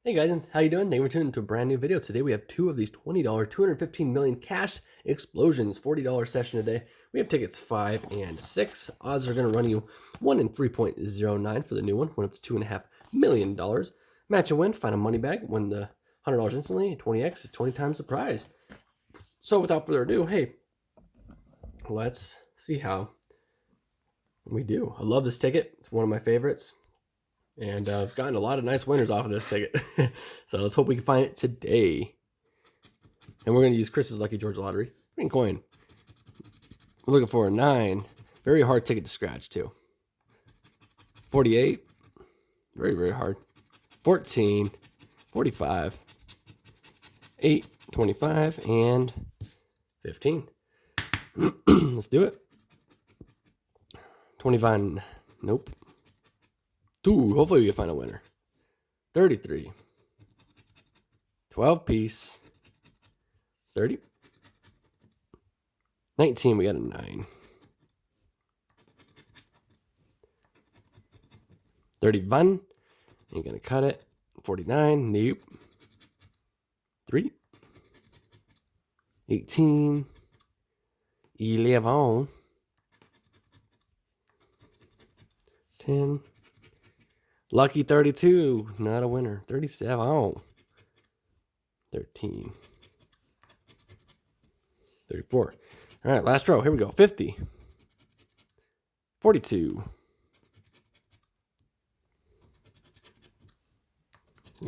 Hey guys, how you doing? Thank you for tuning into a brand new video. Today we have two of these $20 215 million cash explosions, $40 session today. We have tickets 5 and 6. Odds are going to run you 1 in 3.09 for the new one. Went up to $2.5 million. Match a win, find a money bag, win the $100 instantly. 20x is 20 times the prize. So without further ado, hey, let's see how we do. I love this ticket. It's one of my favorites. And I've gotten a lot of nice winners off of this ticket. So let's hope we can find it today. And we're going to use Chris's Lucky George Lottery. Green coin. We're looking for a 9. Very hard ticket to scratch, too. 48. Very, very hard. 14. 45. 8. 25. And 15. Let's do it. 25. Nope. 2. Hopefully we can find a winner. 33. 12 piece. 30. 19. We got a 9. 31. Ain't gonna cut it. 49. Nope. 3. 18. 11. 10. Lucky 32, not a winner. 37, 13, 34. All right, last row. Here we go. 50, 42,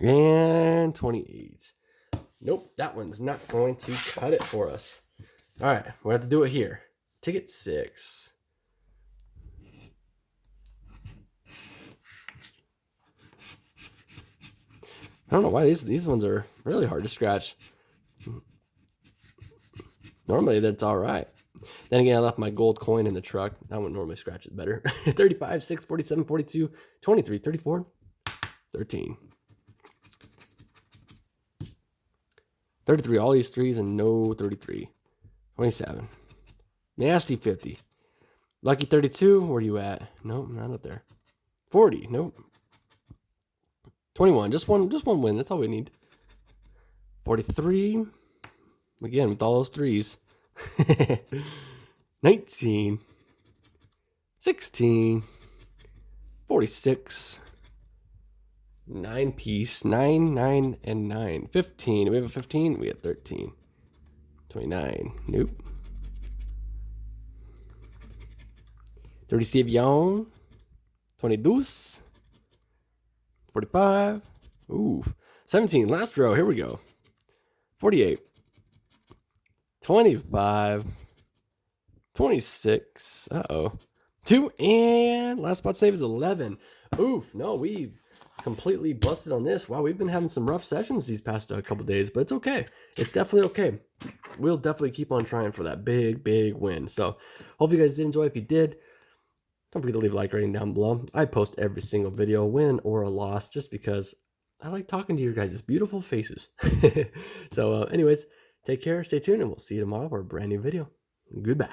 and 28. Nope, that one's not going to cut it for us. All right, we'll have to do it here. Ticket 6. I don't know why these ones are really hard to scratch. Normally that's all right. Then again, I left my gold coin in the truck. That one normally scratches better. 35, 6, 47, 42, 23, 34, 13. 33, all these 3s and no 33. 27. Nasty 50. Lucky 32, where are you at? Nope, not up there. 40, nope. 21, just one win. That's all we need. 43. Again, with all those 3s. 19. 16. 46. 9 piece. 9, 9, and 9. 15. We have a 15. We have 13. 29. Nope. 37. 22. 45. Ooh. 17. Last row. Here we go. 48. 25. 26. Uh-oh. 2. And last spot save is 11. Oof. No, we completely busted on this. Wow, we've been having some rough sessions these past couple days, but it's okay. It's definitely okay. We'll definitely keep on trying for that big, big win. So hope you guys did enjoy. If you did, don't forget to leave a like rating down below. I post every single video, win or a loss, just because I like talking to your guys' beautiful faces. So anyways, take care, stay tuned, and we'll see you tomorrow for a brand new video. Goodbye.